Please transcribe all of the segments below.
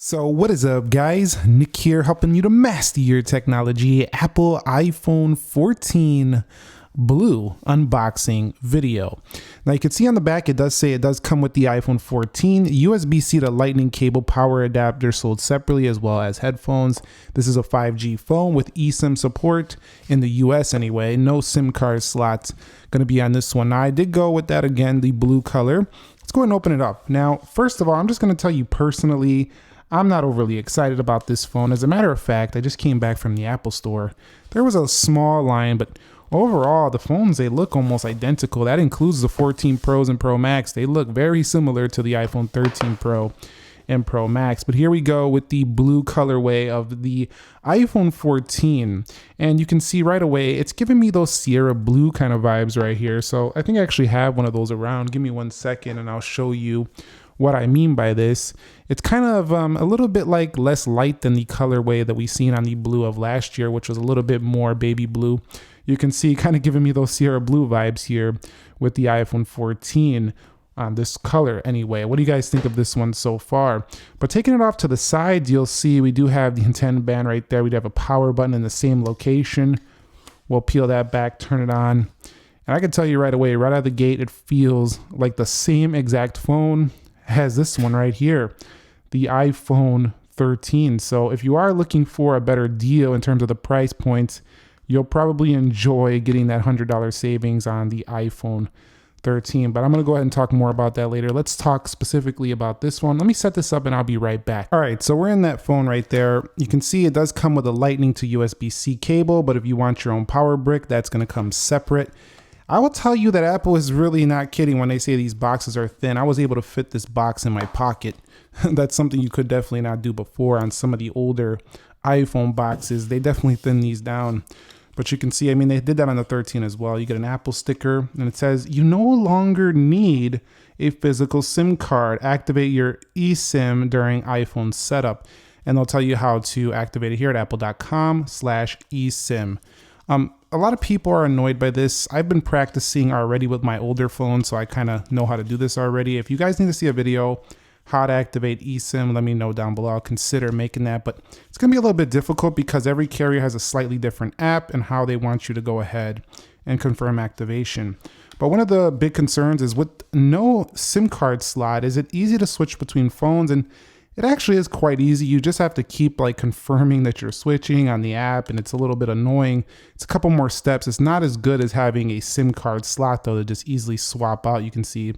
So what is up, guys? Nick here, helping you to master your technology. Apple iPhone 14 Blue unboxing video. Now you can see on the back, it does say it does come with the iPhone 14, USB-C to Lightning cable power adapter sold separately, as well as headphones. This is a 5G phone with eSIM support in the US anyway. No SIM card slots going to be on this one. Now I did go with that again, the blue color. Let's go ahead and open it up. Now, first of all, I'm just going to tell you personally, I'm not overly excited about this phone. As a matter of fact, I just came back from the Apple store. There was a small line, but overall, the phones, they look almost identical. That includes the 14 Pros and Pro Max. They look very similar to the iPhone 13 Pro and Pro Max. But here we go with the blue colorway of the iPhone 14. And you can see right away, it's giving me those Sierra blue kind of vibes right here. So I think I actually have one of those around. Give me 1 second and I'll show you what I mean by this. It's kind of a little bit like less light than the colorway that we seen on the blue of last year, which was a little bit more baby blue. You can see kind of giving me those Sierra blue vibes here with the iPhone 14 on this color anyway. What do you guys think of this one so far? But taking it off to the side, you'll see we do have the antenna band right there. We do have a power button in the same location. We'll peel that back, turn it on. And I can tell you right away, right out of the gate, it feels like the same exact phone as this one right here, the iPhone 13. So if you are looking for a better deal in terms of the price points, you'll probably enjoy getting that $100 savings on the iPhone 13. But I'm going to go ahead and talk more about that later. Let's talk specifically about this one. Let me set this up and I'll be right back. All right, so we're in that phone right there. You can see it does come with a Lightning to USB-C cable, but if you want your own power brick, that's going to come separate. I will tell you that Apple is really not kidding when they say these boxes are thin. I was able to fit this box in my pocket. That's something you could definitely not do before on some of the older iPhone boxes. They definitely thin these down. But you can see, I mean, they did that on the 13 as well. You get an Apple sticker and it says, you no longer need a physical SIM card. Activate your eSIM during iPhone setup. And they'll tell you how to activate it here at apple.com/eSIM. A lot of people are annoyed by this. I've been practicing already with my older phone, so I kind of know how to do this already. If you guys need to see a video how to activate eSIM, let me know down below. I'll consider making that, but it's going to be a little bit difficult because every carrier has a slightly different app and how they want you to go ahead and confirm activation. But one of the big concerns is with no SIM card slot, is it easy to switch between phones? And it actually is quite easy. You just have to keep like confirming that you're switching on the app, and it's a little bit annoying. It's a couple more steps. It's not as good as having a SIM card slot though to just easily swap out. You can see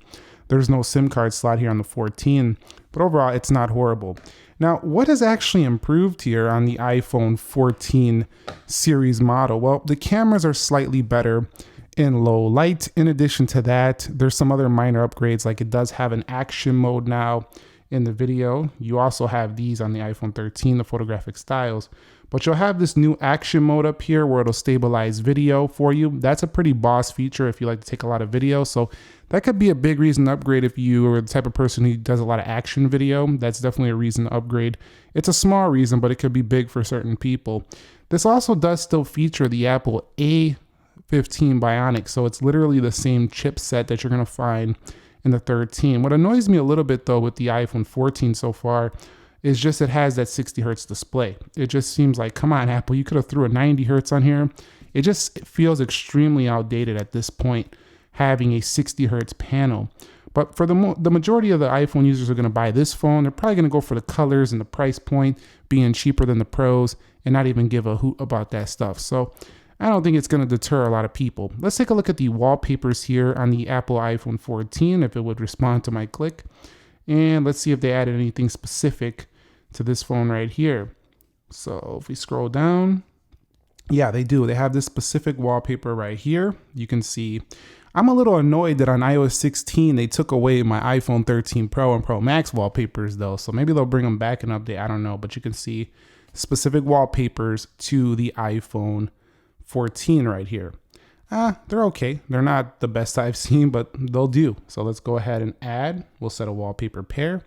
there's no SIM card slot here on the 14, but overall it's not horrible. Now, what has actually improved here on the iPhone 14 series model? Well, the cameras are slightly better in low light. In addition to that, there's some other minor upgrades, like it does have an action mode now in the video. You also have these on the iPhone 13, the photographic styles, but you'll have this new action mode up here where it'll stabilize video for you. That's a pretty boss feature if you like to take a lot of video. So that could be a big reason to upgrade if you are the type of person who does a lot of action video. That's definitely a reason to upgrade. It's a small reason, but it could be big for certain people. This also does still feature the Apple A15 Bionic. So it's literally the same chipset that you're going to find in the 13. What annoys me a little bit though with the iPhone 14 so far is just it has that 60 hertz display. It just seems like, come on Apple, you could have threw a 90 hertz on here. It just feels extremely outdated at this point, having a 60 hertz panel. But for the majority of the iPhone users who are going to buy this phone, they're probably going to go for the colors and the price point being cheaper than the Pros and not even give a hoot about that stuff. So I don't think it's going to deter a lot of people. Let's take a look at the wallpapers here on the Apple iPhone 14, if it would respond to my click. And let's see if they added anything specific to this phone right here. So if we scroll down, yeah, they do. They have this specific wallpaper right here. You can see I'm a little annoyed that on iOS 16, they took away my iPhone 13 Pro and Pro Max wallpapers though. So maybe they'll bring them back and update. I don't know, but you can see specific wallpapers to the iPhone 14 right here. They're okay. They're not the best I've seen, but they'll do. So let's go ahead and add. We'll set a wallpaper pair.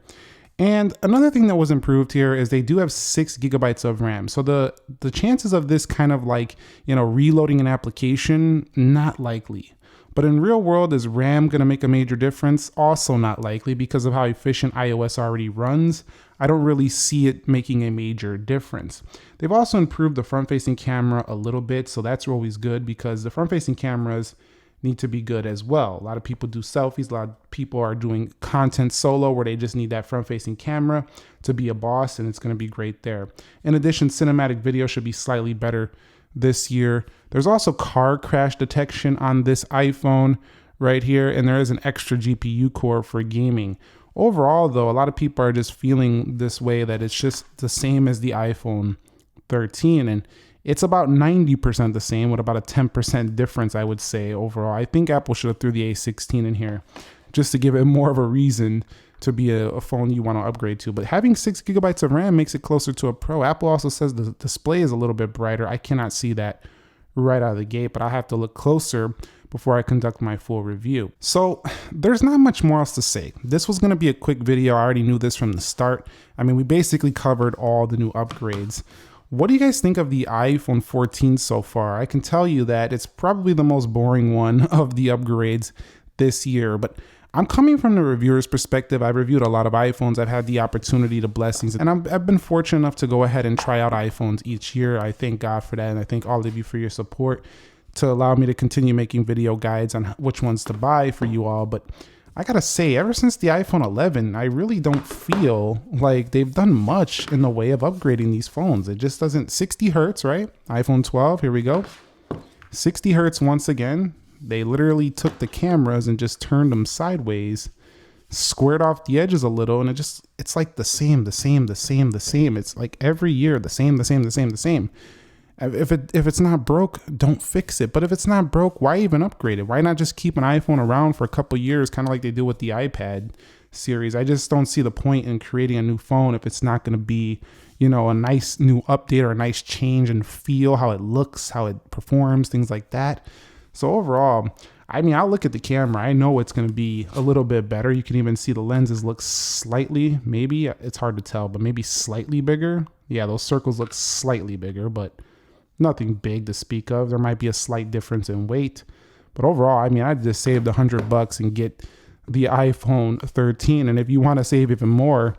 And another thing that was improved here is they do have 6 gigabytes of RAM. So the chances of this kind of like, reloading an application, not likely. But in real world, is RAM going to make a major difference? Also not likely because of how efficient iOS already runs I don't really see it making a major difference. They've also improved the front-facing camera a little bit, so that's always good because the front-facing cameras need to be good as well. A lot of people do selfies. A lot of people are doing content solo where they just need that front-facing camera to be a boss, and it's going to be great there. In addition, cinematic video should be slightly better this year. There's also car crash detection on this iPhone right here, and there is an extra GPU core for gaming. Overall, though, a lot of people are just feeling this way that it's just the same as the iPhone 13, and it's about 90% the same with about a 10% difference, I would say, overall. I think Apple should have threw the A16 in here just to give it more of a reason to be a phone you want to upgrade to. But having 6 gigabytes of RAM makes it closer to a Pro. Apple also says the display is a little bit brighter. I cannot see that right out of the gate, but I have to look closer before I conduct my full review. So there's not much more else to say. This was going to be a quick video. I already knew this from the start. I mean, we basically covered all the new upgrades. What do you guys think of the iPhone 14 so far? I can tell you that it's probably the most boring one of the upgrades this year, but I'm coming from the reviewer's perspective. I've reviewed a lot of iPhones. I've had the opportunity, the blessings, and I've been fortunate enough to go ahead and try out iPhones each year. I thank God for that, and I thank all of you for your support to allow me to continue making video guides on which ones to buy for you all. But I gotta say, ever since the iPhone 11, I really don't feel like they've done much in the way of upgrading these phones. It just doesn't. 60 hertz, right? iPhone 12, here we go. 60 hertz once again. They literally took the cameras and just turned them sideways, squared off the edges a little, and it's like the same. It's like every year, the same. If it's not broke, don't fix it. But if it's not broke, why even upgrade it? Why not just keep an iPhone around for a couple years, kind of like they do with the iPad series? I just don't see the point in creating a new phone if it's not going to be, you know, a nice new update or a nice change in feel, how it looks, how it performs, things like that. So overall, I mean, I'll look at the camera. I know it's going to be a little bit better. You can even see the lenses look slightly, maybe, it's hard to tell, but maybe slightly bigger. Yeah, those circles look slightly bigger, but nothing big to speak of. There might be a slight difference in weight, but overall, I mean, I just saved $100 and get the iPhone 13. And if you want to save even more,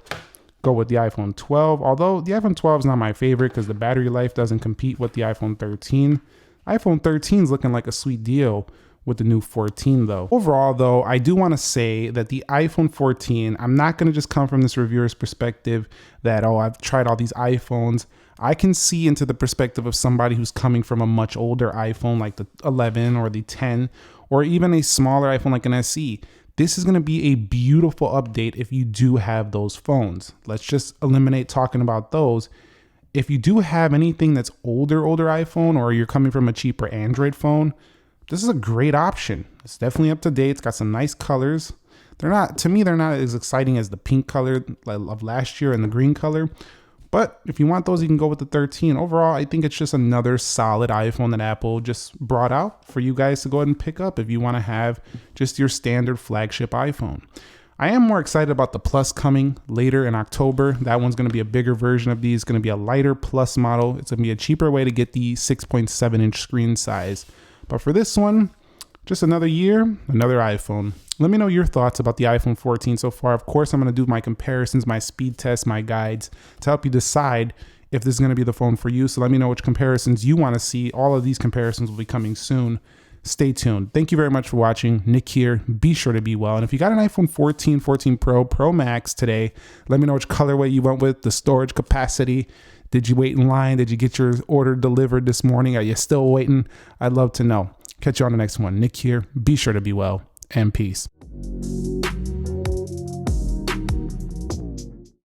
go with the iPhone 12. Although the iPhone 12 is not my favorite because the battery life doesn't compete with the iPhone 13. iPhone 13 is looking like a sweet deal with the new 14 though. Overall though, I do want to say that the iPhone 14, I'm not going to just come from this reviewer's perspective that, oh, I've tried all these iPhones. I can see into the perspective of somebody who's coming from a much older iPhone like the 11 or the 10 or even a smaller iPhone like an SE. This is going to be a beautiful update if you do have those phones. Let's just eliminate talking about those. If you do have anything that's older iPhone, or you're coming from a cheaper Android phone, this is a great option. It's definitely up to date. It's got some nice colors. To me, they're not as exciting as the pink color of last year and the green color. But if you want those, you can go with the 13. Overall, I think it's just another solid iPhone that Apple just brought out for you guys to go ahead and pick up if you want to have just your standard flagship iPhone. I am more excited about the Plus coming later in October. That one's going to be a bigger version of these. It's going to be a lighter Plus model. It's going to be a cheaper way to get the 6.7-inch screen size. But for this one, just another year, another iPhone. Let me know your thoughts about the iPhone 14 so far. Of course, I'm going to do my comparisons, my speed tests, my guides to help you decide if this is going to be the phone for you. So let me know which comparisons you want to see. All of these comparisons will be coming soon. Stay tuned. Thank you very much for watching. Nick here. Be sure to be well. And if you got an iPhone 14, 14 Pro, Pro Max today, let me know which colorway you went with, the storage capacity. Did you wait in line? Did you get your order delivered this morning? Are you still waiting? I'd love to know. Catch you on the next one. Nick here. Be sure to be well, and peace.